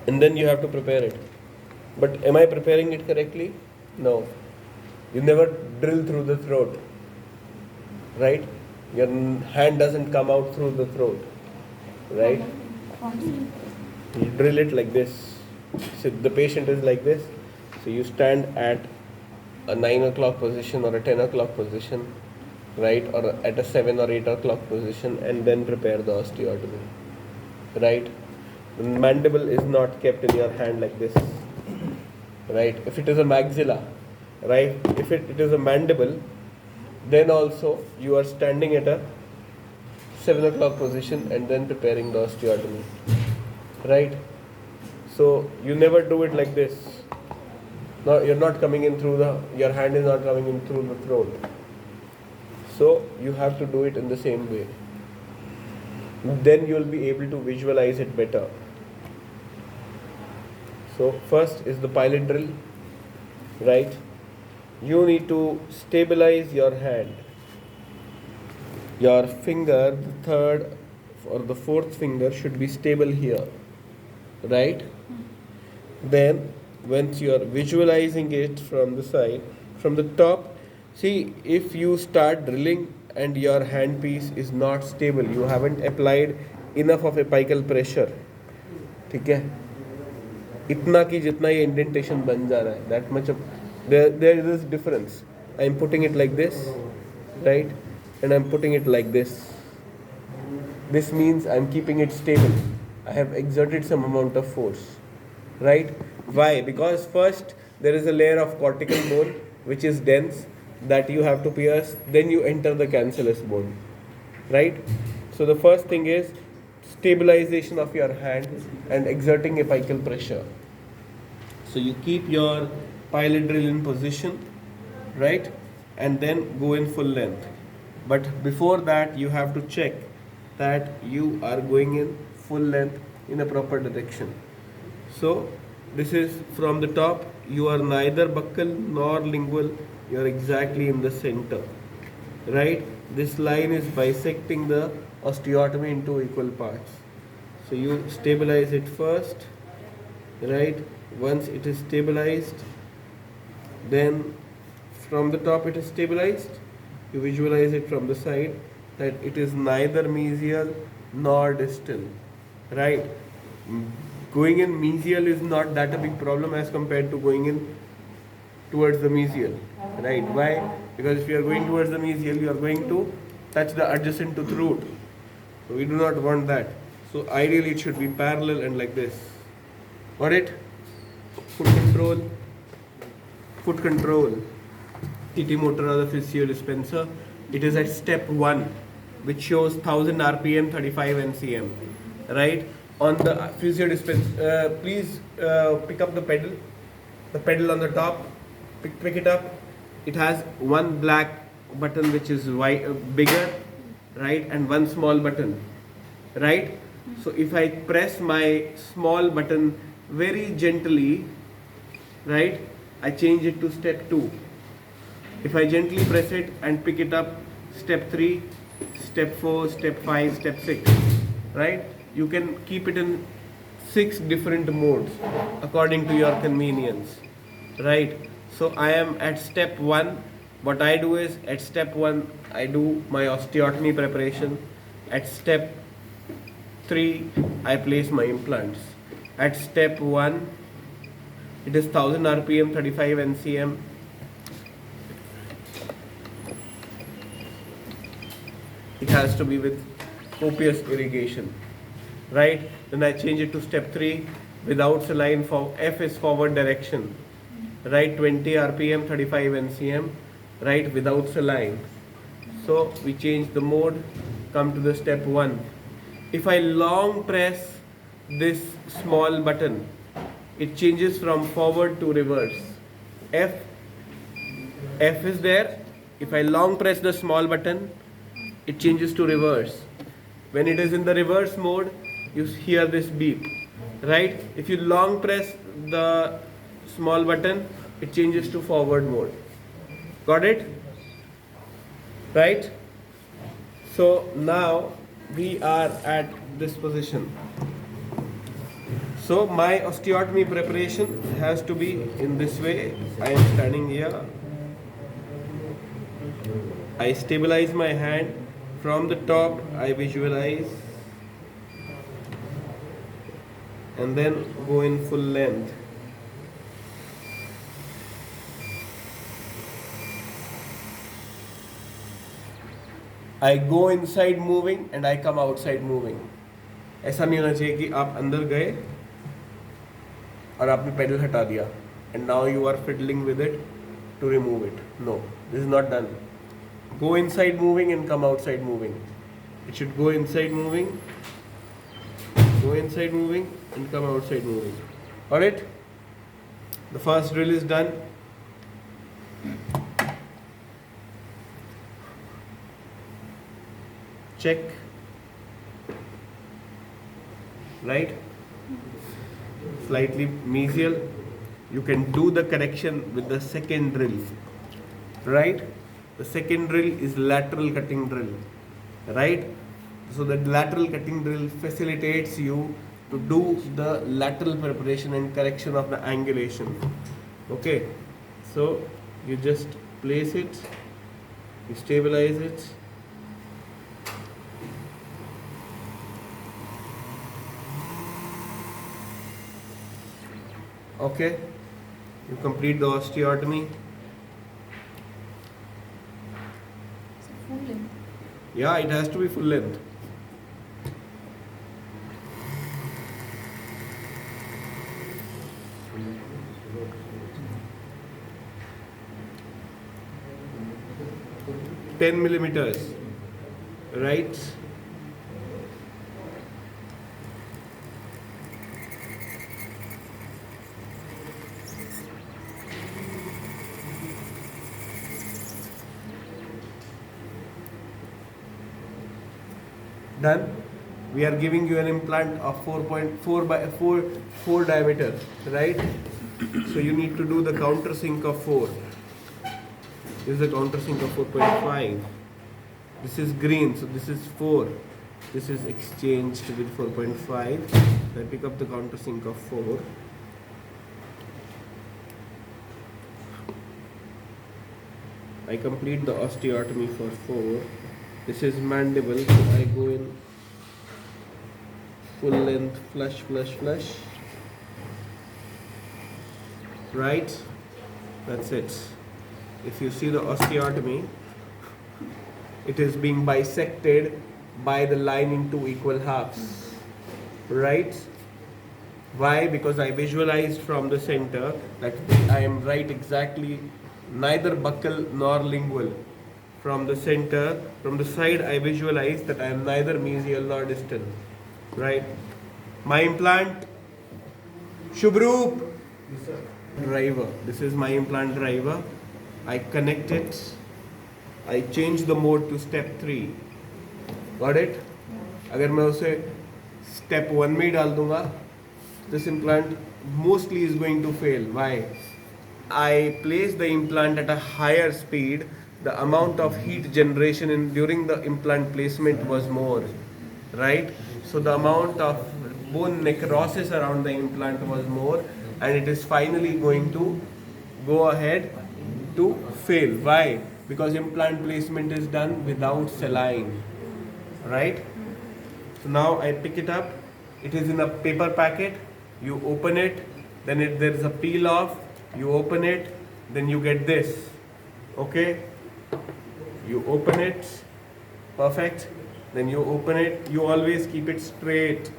and then you have to prepare it. But am I preparing it correctly? No. You never drill through the throat, right? Your hand doesn't come out through the throat, right? You drill it like this. So the patient is like this. So you stand at a 9 o'clock position or a 10 o'clock position, right? Or at a 7 or 8 o'clock position, and then prepare the osteotomy, right? The mandible is not kept in your hand like this, right? If it is a maxilla, right? If it is a mandible, then also you are standing at a 7 o'clock position and then preparing the osteotomy, right? So you never do it like this. No, you're not coming in through your hand is not coming in through the throat. So you have to do it in the same way. Then you'll be able to visualize it better. So first is the pilot drill, right? You need to stabilize your hand. Your finger, the third or the fourth finger should be stable here, right? Then once you are visualizing it from the side, from the top, see, if you start drilling and your handpiece is not stable, you haven't applied enough of apical pressure, ठीक है? इतना कि जितना ये indentation बन जा रहा है, that much of there is difference. I am putting it like this, right? And I am putting it like this. This means I am keeping it stable. I have exerted some amount of force, right? Why? Because first there is a layer of cortical bone which is dense that you have to pierce, then you enter the cancellous bone, right? So the first thing is stabilization of your hand and exerting apical pressure. So you keep your pilot drill in position, right? And then go in full length. But before that you have to check that you are going in full length in a proper direction. So this is from the top, you are neither buccal nor lingual, you are exactly in the center, right? This line is bisecting the osteotomy into equal parts. So you stabilize it first, right? Once it is stabilized, then from the top it is stabilized, you visualize it from the side that it is neither mesial nor distal, right? Going in mesial is not that a big problem as compared to going in towards the mesial, right? Why? Because if you are going towards the mesial, you are going to touch the adjacent tooth root. So we do not want that. So ideally it should be parallel and like this. Got it? Foot control. Foot control. TT motor or the physio dispenser. It is at step 1, which shows 1000 RPM, 35 NCM, right? On the physio dispenser, please pick up the pedal on the top, pick it up. It has one black button which is bigger, right, and one small button, right? So if I press my small button very gently, right, I change it to step 2. If I gently press it and pick it up, step 3, step 4, step 5, step 6, right? You can keep it in 6 different modes according to your convenience, right? So I am at step 1. What I do is at step 1 I do my osteotomy preparation. At step 3 I place my implants. At step 1 it is 1000 RPM, 35 NCM. It has to be with copious irrigation, right? Then I change it to step 3 without saline. For F is forward direction, right? 20 RPM, 35 NCM, right? Without saline. So we change the mode, come to the step 1. If I long press this small button, it changes from forward to reverse. F is there. If I long press the small button, it changes to reverse. When it is in the reverse mode, you hear this beep, right? If you long press the small button, it changes to forward mode. Got it? Right? So now we are at this position. So my osteotomy preparation has to be in this way. I am standing here. I stabilize my hand. From the top, I visualize and then go in full length. I go inside moving and I come outside moving. ऐसा नहीं होना चाहिए कि आप अंदर गए और आपने पेडल हटा दिया and now you are fiddling with it to remove it. No, this is not done. Go inside moving and come outside moving. It should go inside moving, go inside moving and come outside moving. Alright? The first drill is done. Check. Right? Slightly mesial. You can do the correction with the second drill. Right? The second drill is lateral cutting drill. Right? So the lateral cutting drill facilitates you to do the lateral preparation and correction of the angulation. Okay? So you just place it, you stabilize it. Okay? You complete the osteotomy. So full length. Yeah, it has to be full length. Ten millimeters, right? Done. We are giving you an implant of 4.4 by 4 diameter, right? So you need to do the countersink of 4. This is the countersink of 4.5. This is green, so this is 4. This is exchanged with 4.5. So I pick up the countersink of 4. I complete the osteotomy for 4. This is mandible, so I go in full length, flush, flush, flush. Right? That's it. If you see the osteotomy, it is being bisected by the line into equal halves. Right? Why? Because I visualized from the center that I am right exactly, neither buccal nor lingual. From the center, from the side, I visualize that I am neither mesial nor distal. Right? My implant, Shubhroop, driver. This is my implant driver. I connect it. I change the mode to step 3. Got it? अगर मैं उसे step 1 में ही डाल दूँगा, this implant mostly is going to fail. Why? I place the implant at a higher speed. The amount of heat generation during the implant placement was more, right? So the amount of bone necrosis around the implant was more, and it is finally going to go ahead to fail. Why? Because implant placement is done without saline, right? So now I pick it up. It is in a paper packet. You open it, then there is a peel off. You open it, then you get this. Okay? You open it, perfect. Then you open it. You always keep it straight.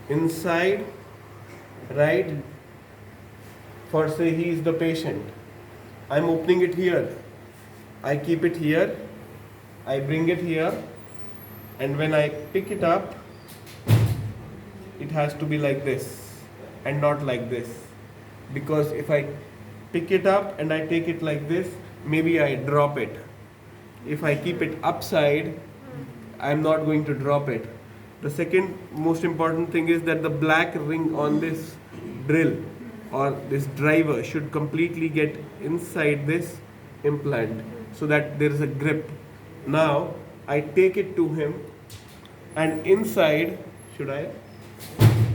Inside, right? For say he is the patient. I'm opening it here. I keep it here. I bring it here. And when I pick it up, it has to be like this and not like this. Because if I pick it up and I take it like this, maybe I drop it. If I keep it upside, I'm not going to drop it. The second most important thing is that the black ring on this drill or this driver should completely get inside this implant so that there is a grip. Now I take it to him, and inside, should I?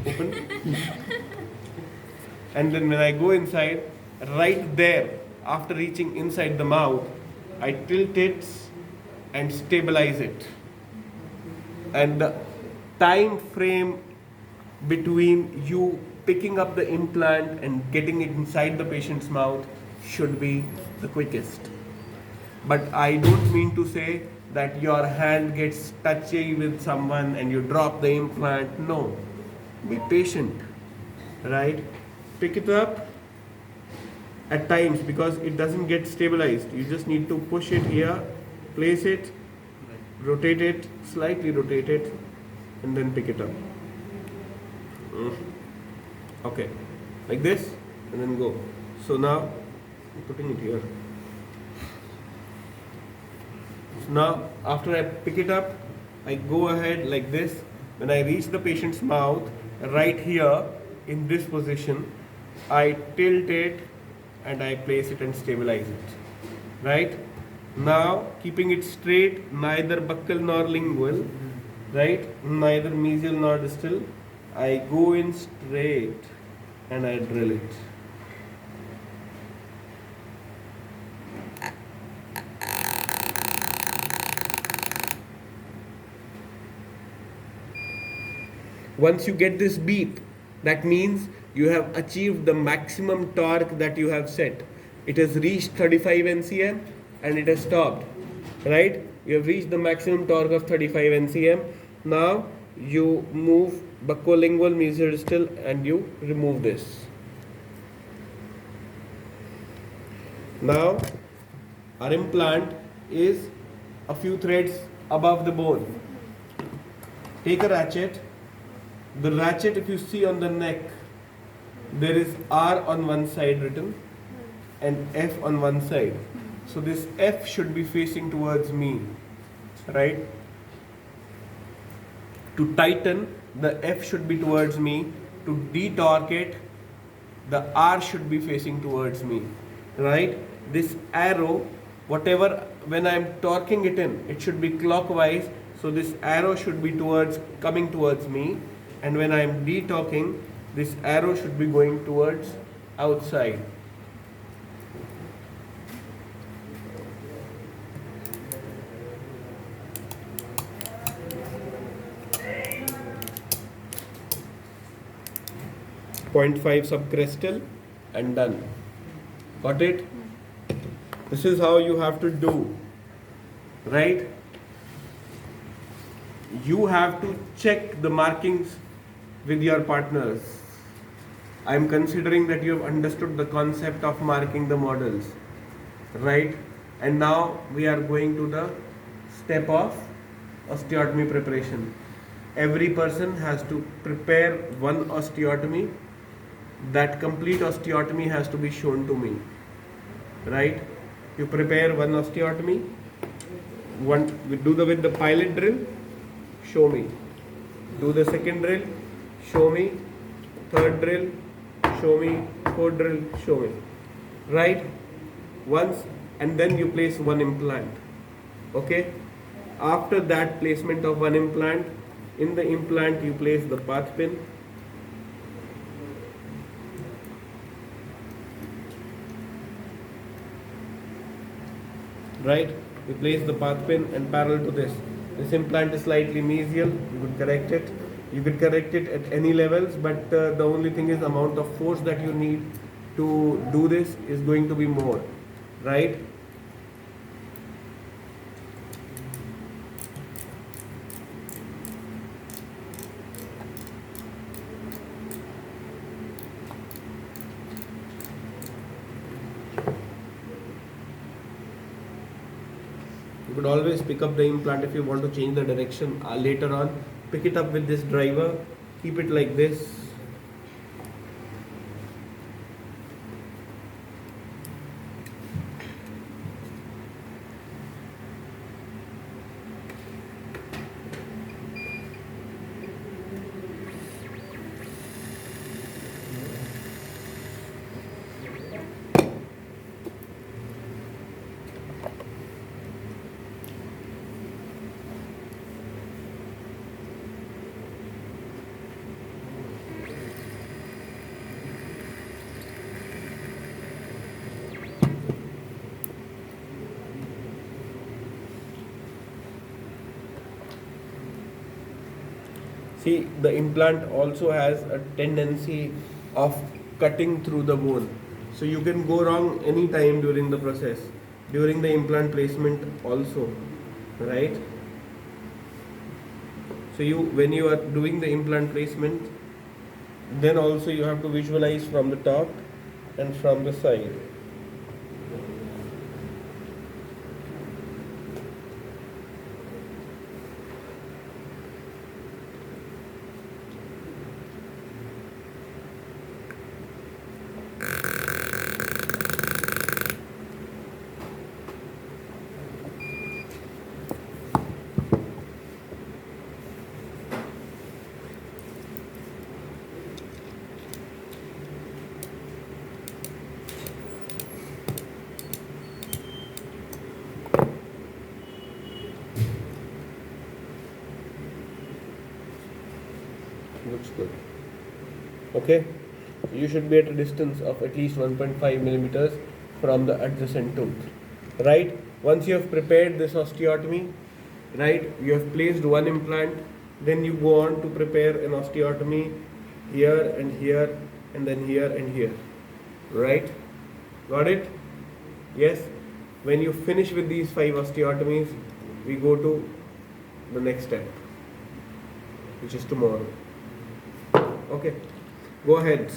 open. And then when I go inside, right there, after reaching inside the mouth, I tilt it and stabilize it. And the time frame between you picking up the implant and getting it inside the patient's mouth should be the quickest. But I don't mean to say that your hand gets touchy with someone and you drop the implant. No. Be patient, right? Pick it up at times because it doesn't get stabilized. You just need to push it here, place it, rotate it, slightly rotate it, and then pick it up. Okay, like this, and then go. So now, I'm putting it here. So now, after I pick it up, I go ahead like this. When I reach the patient's mouth, right here, in this position, I tilt it and I place it and stabilize it. Right? Now, keeping it straight, neither buccal nor lingual, right? Neither mesial nor distal. I go in straight and I drill it. Once you get this beep, that means you have achieved the maximum torque that you have set. It has reached 35 NCM and it has stopped, right? You have reached the maximum torque of 35 NCM. Now you move buccolingual, mesiodistal, and you remove this. Now our implant is a few threads above the bone. Take a ratchet. The ratchet, if you see on the neck, there is R on one side written and F on one side. So this F should be facing towards me, right? To tighten, the F should be towards me. To detorque it, the R should be facing towards me, right? This arrow, whatever, when I am torquing it in, it should be clockwise. So this arrow should be coming towards me. And when I am detorquing, this arrow should be going towards outside. .5 subcrestal and done. Got it? This is how you have to do, right? You have to check the markings with your partners. I am considering that you have understood the concept of marking the models, right? And now we are going to the step of osteotomy preparation. Every person has to prepare one osteotomy. That complete osteotomy has to be shown to me, right? You prepare one osteotomy. We do with the pilot drill. Show me. Do the second drill. Show me. Third drill. Show me. Fourth drill. Show me. Right? Once, and then you place one implant. Okay? After that placement of one implant, in the implant you place the path pin. Right? We place the path pin and parallel to this. This implant is slightly mesial. You could correct it. You could correct it at any levels, but the only thing is the amount of force that you need to do this is going to be more. Right? You could always pick up the implant if you want to change the direction later on. Pick it up with this driver, keep it like this. See, the implant also has a tendency of cutting through the bone. So you can go wrong any time during the process, during the implant placement also, right? So when you are doing the implant placement, then also you have to visualize from the top and from the side. Looks good. Okay, so you should be at a distance of at least 1.5 millimeters from the adjacent tooth. Right? Once you have prepared this osteotomy, right, you have placed one implant, then you go on to prepare an osteotomy here and here and then here and here. Right? Got it? Yes? When you finish with these 5 osteotomies, we go to the next step, which is tomorrow. Okay, go ahead.